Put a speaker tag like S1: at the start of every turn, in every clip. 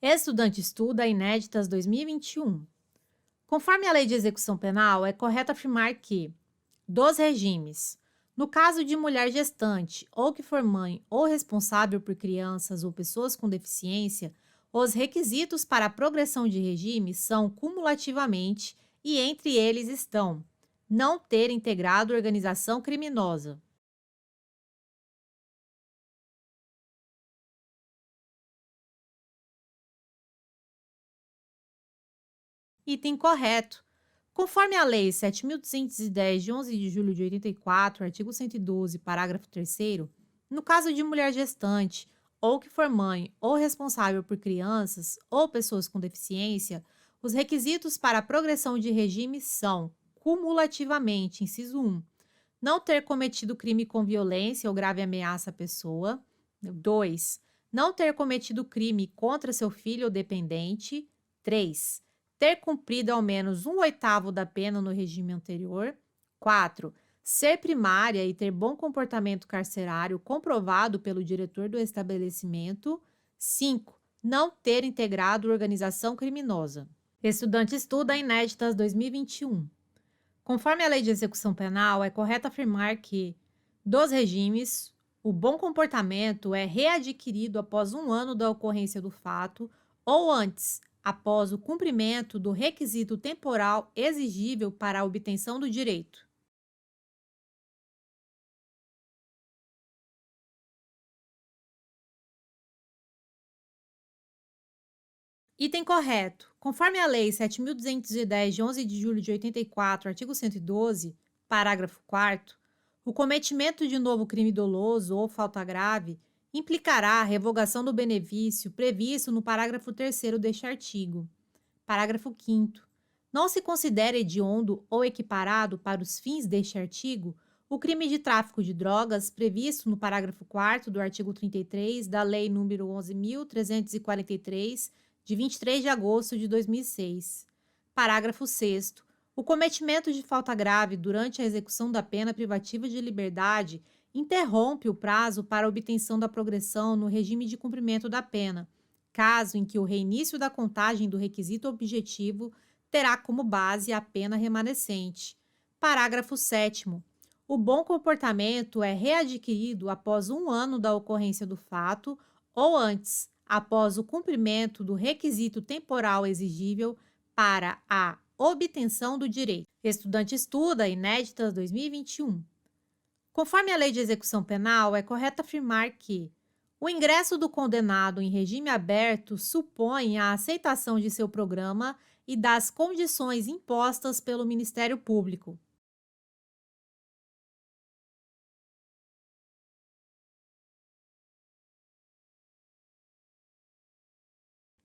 S1: Estudante estuda inéditas 2021. Conforme a Lei de Execução Penal, é correto afirmar que, dos regimes, no caso de mulher gestante ou que for mãe ou responsável por crianças ou pessoas com deficiência, os requisitos para a progressão de regime são cumulativamente e entre eles estão: não ter integrado organização criminosa. Item correto. Conforme a Lei 7.210, de 11 de julho de 84, artigo 112, parágrafo 3º, no caso de mulher gestante, ou que for mãe ou responsável por crianças ou pessoas com deficiência, os requisitos para a progressão de regime são, cumulativamente, inciso 1, não ter cometido crime com violência ou grave ameaça à pessoa; 2, não ter cometido crime contra seu filho ou dependente; 3, ter cumprido ao menos um oitavo da pena no regime anterior; 4, ser primária e ter bom comportamento carcerário comprovado pelo diretor do estabelecimento; 5, não ter integrado organização criminosa. Estudante estuda inéditas 2021. Conforme a Lei de Execução Penal, é correto afirmar que, dos regimes, o bom comportamento é readquirido após um ano da ocorrência do fato ou antes, após o cumprimento do requisito temporal exigível para a obtenção do direito. Item correto. Conforme a Lei 7.210, de 11 de julho de 84, artigo 112, parágrafo 4º, o cometimento de novo crime doloso ou falta grave implicará a revogação do benefício previsto no parágrafo 3º deste artigo. Parágrafo 5º. Não se considera hediondo ou equiparado para os fins deste artigo o crime de tráfico de drogas previsto no parágrafo 4º do artigo 33 da Lei nº 11.343, de 23 de agosto de 2006. Parágrafo 6º. O cometimento de falta grave durante a execução da pena privativa de liberdade interrompe o prazo para a obtenção da progressão no regime de cumprimento da pena, caso em que o reinício da contagem do requisito objetivo terá como base a pena remanescente. Parágrafo 7º. O bom comportamento é readquirido após um ano da ocorrência do fato ou antes, após o cumprimento do requisito temporal exigível para a obtenção do direito. Estudante estuda inéditas 2021. Conforme a Lei de Execução Penal, é correto afirmar que o ingresso do condenado em regime aberto supõe a aceitação de seu programa e das condições impostas pelo Ministério Público.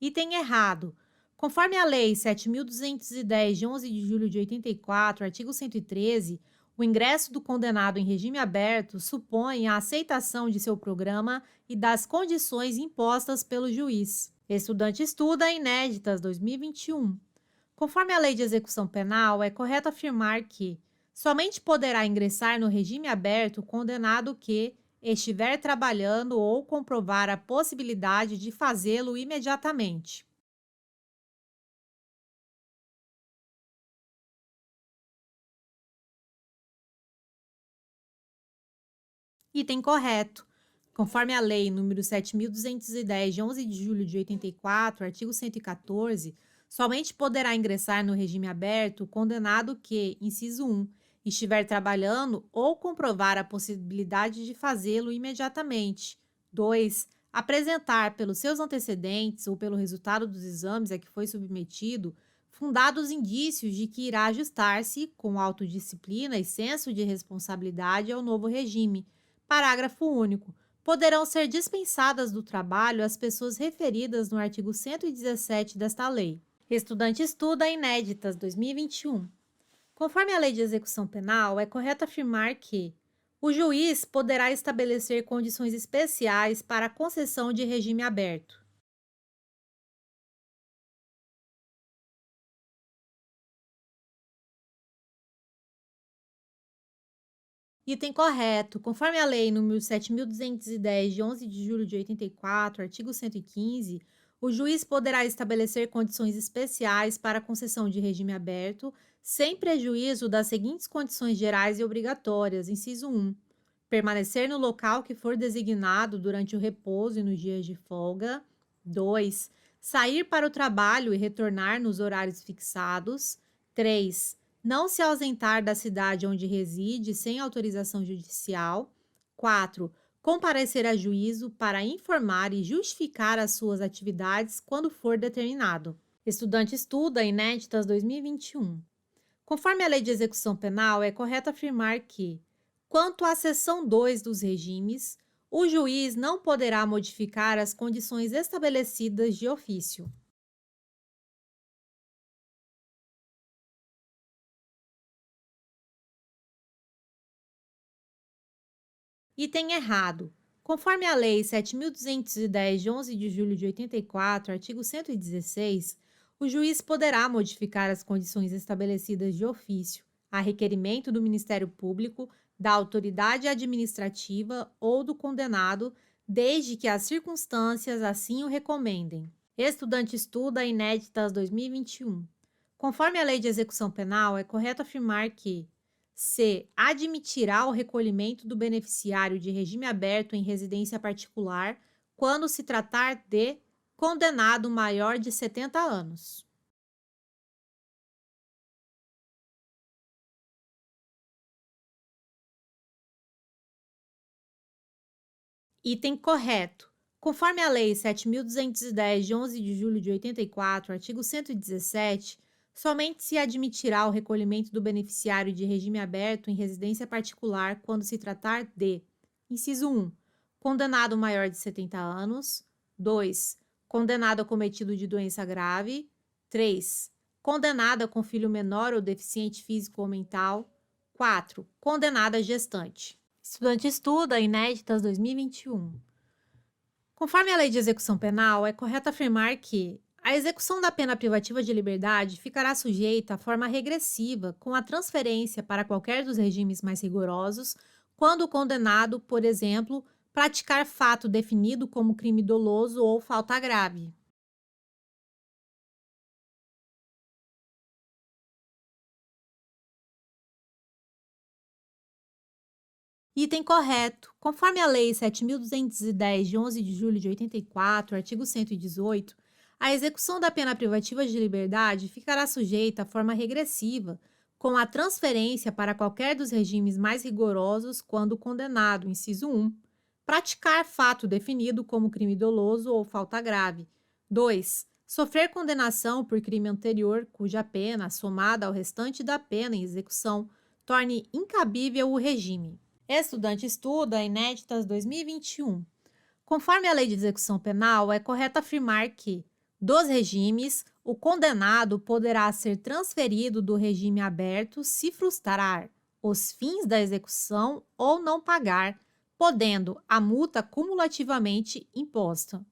S1: Item errado. Conforme a Lei 7.210, de 11 de julho de 84, artigo 113, o ingresso do condenado em regime aberto supõe a aceitação de seu programa e das condições impostas pelo juiz. Estudante estuda inéditas 2021. Conforme a Lei de Execução Penal, é correto afirmar que somente poderá ingressar no regime aberto o condenado que estiver trabalhando ou comprovar a possibilidade de fazê-lo imediatamente. Item correto. Conforme a Lei nº 7.210, de 11 de julho de 84, artigo 114, somente poderá ingressar no regime aberto o condenado que, inciso 1, estiver trabalhando ou comprovar a possibilidade de fazê-lo imediatamente. 2, apresentar pelos seus antecedentes ou pelo resultado dos exames a que foi submetido fundados indícios de que irá ajustar-se, com autodisciplina e senso de responsabilidade, ao novo regime. Parágrafo único. Poderão ser dispensadas do trabalho as pessoas referidas no artigo 117 desta lei. Estudante estuda inéditas 2021. Conforme a Lei de Execução Penal, é correto afirmar que o juiz poderá estabelecer condições especiais para a concessão de regime aberto. Item correto. Conforme a Lei nº 7.210, de 11 de julho de 84, artigo 115, O juiz poderá estabelecer condições especiais para a concessão de regime aberto, sem prejuízo das seguintes condições gerais e obrigatórias. Inciso 1. Permanecer no local que for designado durante o repouso e nos dias de folga. 2. Sair para o trabalho e retornar nos horários fixados. 3. Não se ausentar da cidade onde reside sem autorização judicial. 4. Comparecer a juízo para informar e justificar as suas atividades quando for determinado. Estudante estuda Inéditas 2021. Conforme a Lei de Execução Penal, é correto afirmar que, quanto à seção 2 dos regimes, o juiz não poderá modificar as condições estabelecidas de ofício. Item errado. Conforme a Lei 7.210, de 11 de julho de 84, artigo 116, o juiz poderá modificar as condições estabelecidas de ofício, a requerimento do Ministério Público, da autoridade administrativa ou do condenado, desde que as circunstâncias assim o recomendem. Estudante estuda Inéditas 2021. Conforme a Lei de Execução Penal, é correto afirmar que C. Admitirá o recolhimento do beneficiário de regime aberto em residência particular quando se tratar de condenado maior de 70 anos. Item correto. Conforme a Lei 7.210, de 11 de julho de 84, artigo 117, somente se admitirá o recolhimento do beneficiário de regime aberto em residência particular quando se tratar de: inciso 1. Condenado maior de 70 anos. 2. Condenado acometido de doença grave. 3. Condenada com filho menor ou deficiente físico ou mental. 4. Condenada gestante. Estudante estuda Inéditas 2021. Conforme a Lei de Execução Penal, é correto afirmar que a execução da pena privativa de liberdade ficará sujeita à forma regressiva, com a transferência para qualquer dos regimes mais rigorosos, quando o condenado, por exemplo, praticar fato definido como crime doloso ou falta grave. Item correto. Conforme a Lei 7.210, de 11 de julho de 84, artigo 118, a execução da pena privativa de liberdade ficará sujeita à forma regressiva, com a transferência para qualquer dos regimes mais rigorosos quando o condenado, inciso 1, praticar fato definido como crime doloso ou falta grave. 2. Sofrer condenação por crime anterior cuja pena, somada ao restante da pena em execução, torne incabível o regime. Estudante estuda Inéditas 2021. Conforme a Lei de Execução Penal, é correto afirmar que, dos regimes, o condenado poderá ser transferido do regime aberto se frustrar os fins da execução ou não pagar, podendo a multa cumulativamente imposta.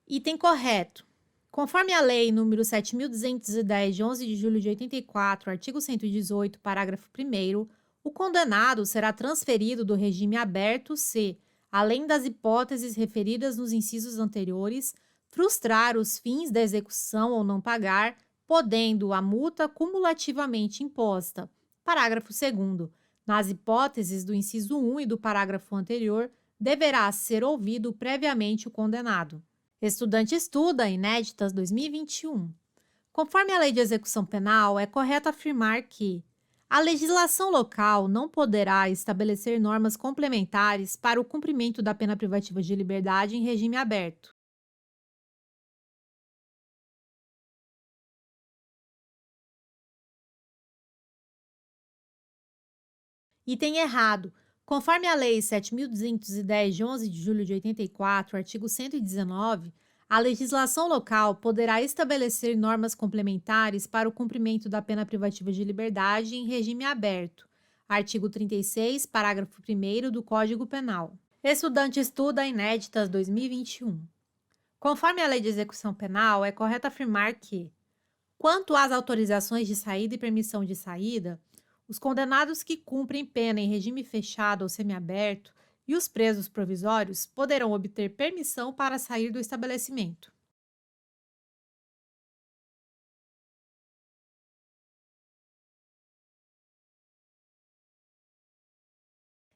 S1: Item correto. Conforme a Lei nº 7.210, de 11 de julho de 84, artigo 118, parágrafo 1º, o condenado será transferido do regime aberto se, além das hipóteses referidas nos incisos anteriores, frustrar os fins da execução ou não pagar, podendo a multa cumulativamente imposta. Parágrafo 2º. Nas hipóteses do inciso 1 e do parágrafo anterior, deverá ser ouvido previamente o condenado. Estudante estuda Inéditas 2021. Conforme a Lei de Execução Penal, é correto afirmar que a legislação local não poderá estabelecer normas complementares para o cumprimento da pena privativa de liberdade em regime aberto. Item errado. Conforme a Lei 7.210, de 11 de julho de 84, artigo 119, a legislação local poderá estabelecer normas complementares para o cumprimento da pena privativa de liberdade em regime aberto. Artigo 36, parágrafo 1º do Código Penal. Estudante estuda Inéditas 2021. Conforme a Lei de Execução Penal, é correto afirmar que, quanto às autorizações de saída e permissão de saída, Os condenados que cumprem pena em regime fechado ou semiaberto e os presos provisórios poderão obter permissão para sair do estabelecimento.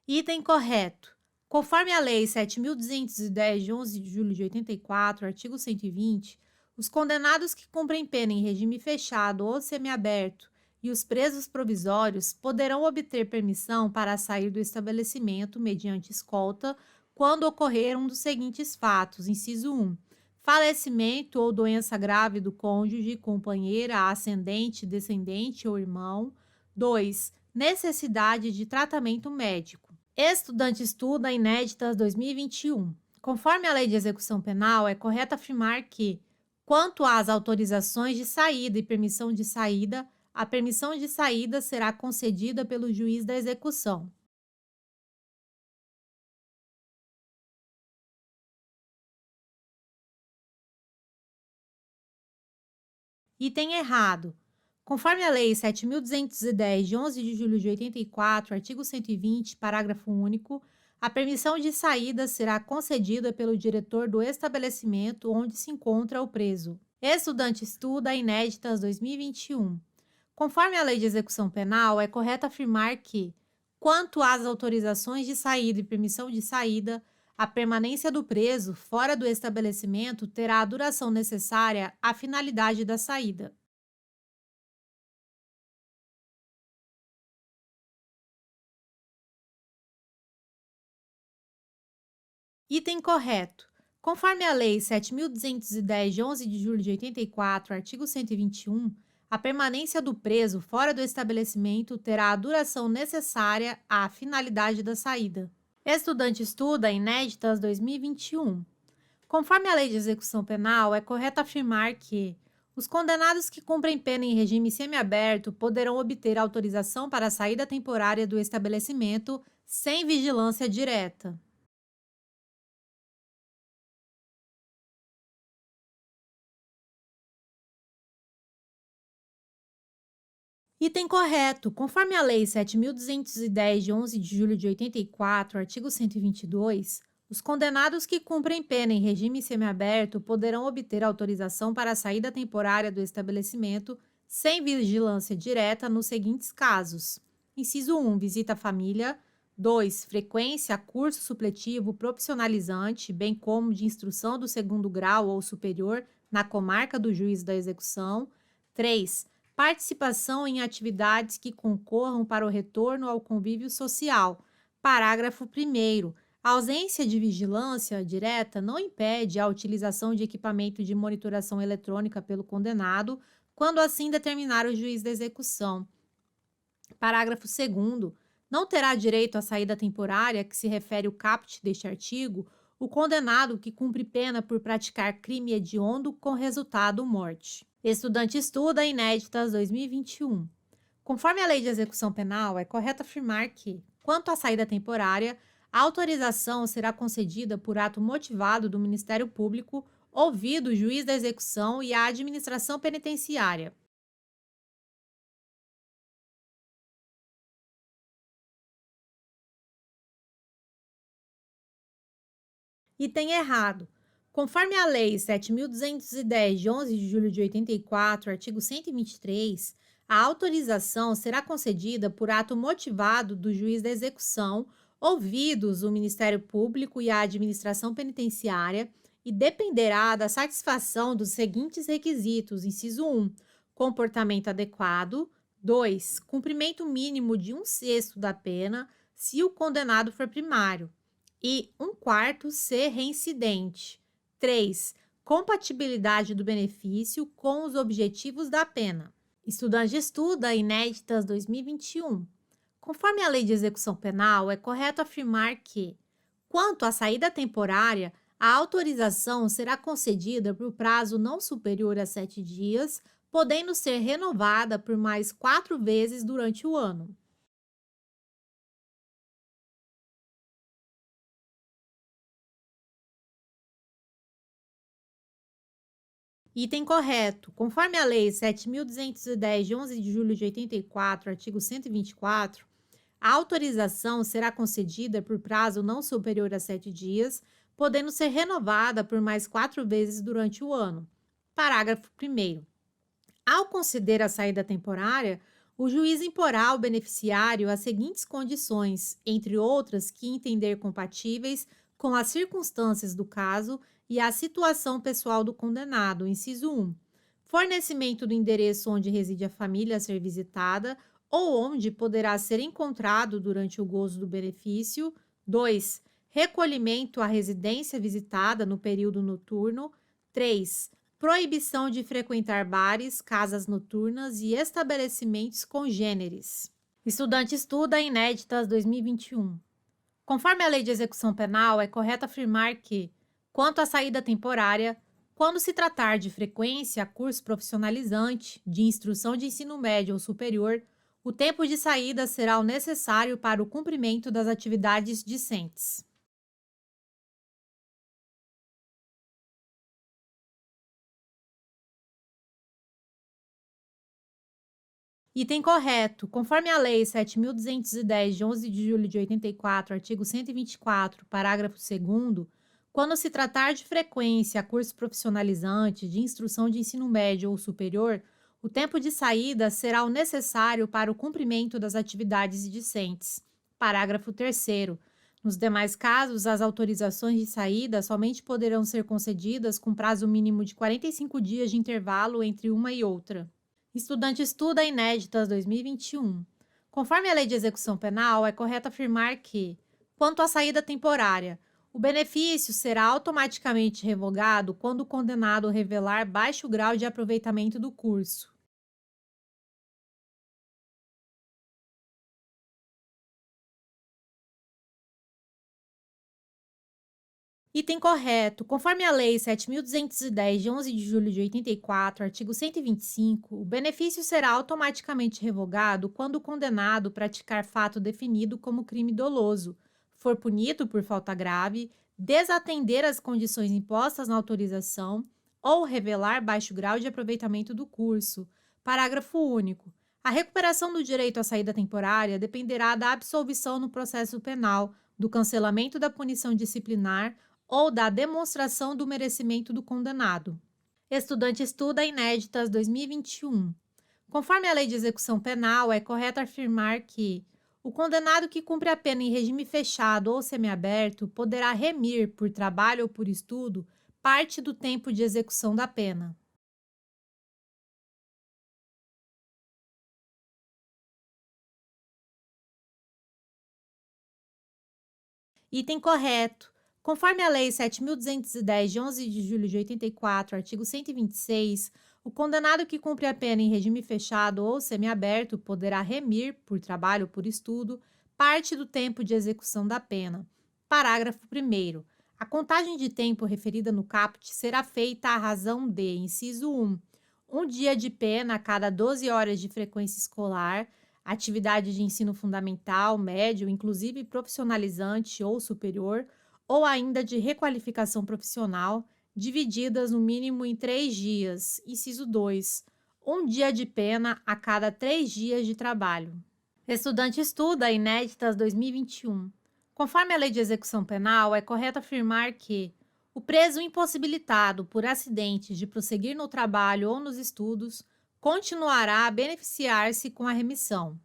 S1: Item correto. Conforme a Lei 7.210, de 11 de julho de 84, artigo 120, os condenados que cumprem pena em regime fechado ou semiaberto e os presos provisórios poderão obter permissão para sair do estabelecimento mediante escolta quando ocorrer um dos seguintes fatos: inciso 1, falecimento ou doença grave do cônjuge, companheira, ascendente, descendente ou irmão; 2, necessidade de tratamento médico. Estudante estuda inéditas 2021. Conforme a Lei de Execução Penal, é correto afirmar que, quanto às autorizações de saída e permissão de saída, a permissão de saída será concedida pelo juiz da execução. Item errado. Conforme a Lei 7.210, de 11 de julho de 84, artigo 120, parágrafo único, a permissão de saída será concedida pelo diretor do estabelecimento onde se encontra o preso. Estudante estuda inéditas 2021. Conforme a Lei de Execução Penal, é correto afirmar que, quanto às autorizações de saída e permissão de saída, a permanência do preso fora do estabelecimento terá a duração necessária à finalidade da saída. Item correto. Conforme a Lei 7.210, de 11 de julho de 84, artigo 121, a permanência do preso fora do estabelecimento terá a duração necessária à finalidade da saída. Estudante estuda inéditas 2021. Conforme a Lei de Execução Penal, é correto afirmar que os condenados que cumprem pena em regime semiaberto poderão obter autorização para a saída temporária do estabelecimento sem vigilância direta. Item correto. Conforme a Lei 7.210, de 11 de julho de 84, artigo 122, os condenados que cumprem pena em regime semiaberto poderão obter autorização para a saída temporária do estabelecimento sem vigilância direta nos seguintes casos: inciso 1, visita à família; 2, frequência a curso supletivo profissionalizante, bem como de instrução do segundo grau ou superior na comarca do juiz da execução; 3, participação em atividades que concorram para o retorno ao convívio social. Parágrafo 1º. A ausência de vigilância direta não impede a utilização de equipamento de monitoração eletrônica pelo condenado, quando assim determinar o juiz da execução. Parágrafo 2º. Não terá direito à saída temporária, que se refere o caput deste artigo, o condenado que cumpre pena por praticar crime hediondo com resultado morte. Estudante estuda inéditas 2021. Conforme a Lei de Execução Penal, é correto afirmar que, quanto à saída temporária, a autorização será concedida por ato motivado do Ministério Público, ouvido o juiz da execução e a administração penitenciária. Item errado. Conforme a Lei 7.210, de 11 de julho de 84, artigo 123, a autorização será concedida por ato motivado do juiz da execução, ouvidos o Ministério Público e a administração penitenciária, e dependerá da satisfação dos seguintes requisitos: inciso 1, comportamento adequado; 2, cumprimento mínimo de um sexto da pena, se o condenado for primário, e um quarto ser reincidente; 3, compatibilidade do benefício com os objetivos da pena. Estudante estuda inéditas 2021. Conforme a Lei de Execução Penal, é correto afirmar que, quanto à saída temporária, a autorização será concedida por prazo não superior a 7 dias, podendo ser renovada por mais 4 vezes durante o ano. Item correto. Conforme a Lei 7.210, de 11 de julho de 84, artigo 124, a autorização será concedida por prazo não superior a 7 dias, podendo ser renovada por mais 4 vezes durante o ano. Parágrafo 1º. Ao conceder a saída temporária, o juiz imporá ao beneficiário as seguintes condições, entre outras que entender compatíveis com as circunstâncias do caso e a situação pessoal do condenado. Inciso 1. Fornecimento do endereço onde reside a família a ser visitada ou onde poderá ser encontrado durante o gozo do benefício. 2. Recolhimento à residência visitada no período noturno. 3. Proibição de frequentar bares, casas noturnas e estabelecimentos congêneres. Estudante estuda inéditas 2021. Conforme a Lei de Execução Penal, é correto afirmar que, quanto à saída temporária, quando se tratar de frequência a curso profissionalizante, de instrução de ensino médio ou superior, o tempo de saída será o necessário para o cumprimento das atividades discentes. Item correto. Conforme a Lei 7.210, de 11 de julho de 84, artigo 124, parágrafo 2º, quando se tratar de frequência a curso profissionalizante, de instrução de ensino médio ou superior, o tempo de saída será o necessário para o cumprimento das atividades discentes. Parágrafo 3º. Nos demais casos, as autorizações de saída somente poderão ser concedidas com prazo mínimo de 45 dias de intervalo entre uma e outra. Estudante estuda inéditas 2021. Conforme a Lei de Execução Penal, é correto afirmar que, quanto à saída temporária, o benefício será automaticamente revogado quando o condenado revelar baixo grau de aproveitamento do curso. Item correto. Conforme a Lei 7.210, de 11 de julho de 84, artigo 125, o benefício será automaticamente revogado quando o condenado praticar fato definido como crime doloso, for punido por falta grave, desatender as condições impostas na autorização ou revelar baixo grau de aproveitamento do curso. Parágrafo único. A recuperação do direito à saída temporária dependerá da absolvição no processo penal, do cancelamento da punição disciplinar ou da demonstração do merecimento do condenado. Estudante estuda inéditas 2021. Conforme a Lei de Execução Penal, é correto afirmar que o condenado que cumpre a pena em regime fechado ou semiaberto poderá remir, por trabalho ou por estudo, parte do tempo de execução da pena. Item correto. Conforme a Lei 7.210, de 11 de julho de 84, artigo 126, o condenado que cumpre a pena em regime fechado ou semiaberto poderá remir, por trabalho ou por estudo, parte do tempo de execução da pena. Parágrafo 1º. A contagem de tempo referida no caput será feita à razão de, inciso 1, um dia de pena a cada 12 horas de frequência escolar, atividade de ensino fundamental, médio, inclusive profissionalizante ou superior, ou ainda de requalificação profissional, divididas no mínimo em 3 dias. Inciso 2. Um dia de pena a cada 3 dias de trabalho. Estudante estuda inéditas 2021. Conforme a Lei de Execução Penal, é correto afirmar que o preso impossibilitado por acidente de prosseguir no trabalho ou nos estudos continuará a beneficiar-se com a remissão.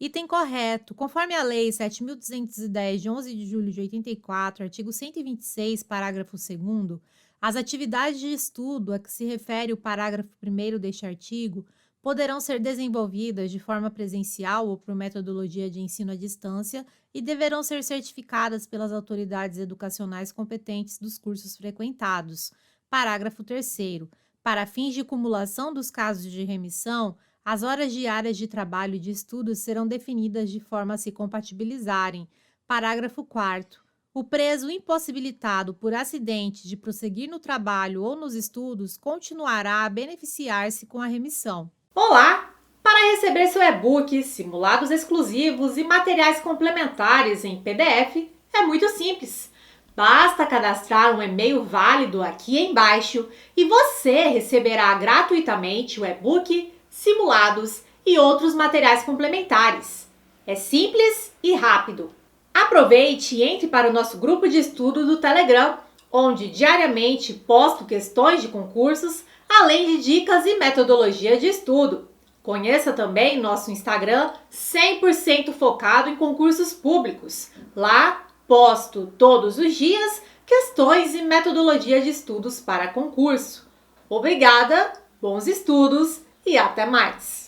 S1: Item correto. Conforme a Lei 7.210, de 11 de julho de 84, artigo 126, parágrafo 2º, as atividades de estudo a que se refere o parágrafo 1º deste artigo poderão ser desenvolvidas de forma presencial ou por metodologia de ensino à distância e deverão ser certificadas pelas autoridades educacionais competentes dos cursos frequentados. Parágrafo 3º. Para fins de cumulação dos casos de remissão, as horas diárias de trabalho e de estudo serão definidas de forma a se compatibilizarem. Parágrafo 4º. O preso impossibilitado por acidente de prosseguir no trabalho ou nos estudos continuará a beneficiar-se com a remissão.
S2: Olá! Para
S1: receber seu e-book, simulados exclusivos e materiais complementares em PDF, é muito simples. Basta cadastrar um e-mail válido aqui embaixo e você receberá gratuitamente o e-book, simulados e outros materiais complementares. É simples e rápido. Aproveite e entre para o nosso grupo de estudo do Telegram, onde diariamente posto questões de concursos, além de dicas e metodologia de estudo. Conheça também nosso Instagram 100% focado em concursos públicos. Lá posto todos os dias questões e metodologia de estudos para concurso. Obrigada, bons estudos e até mais!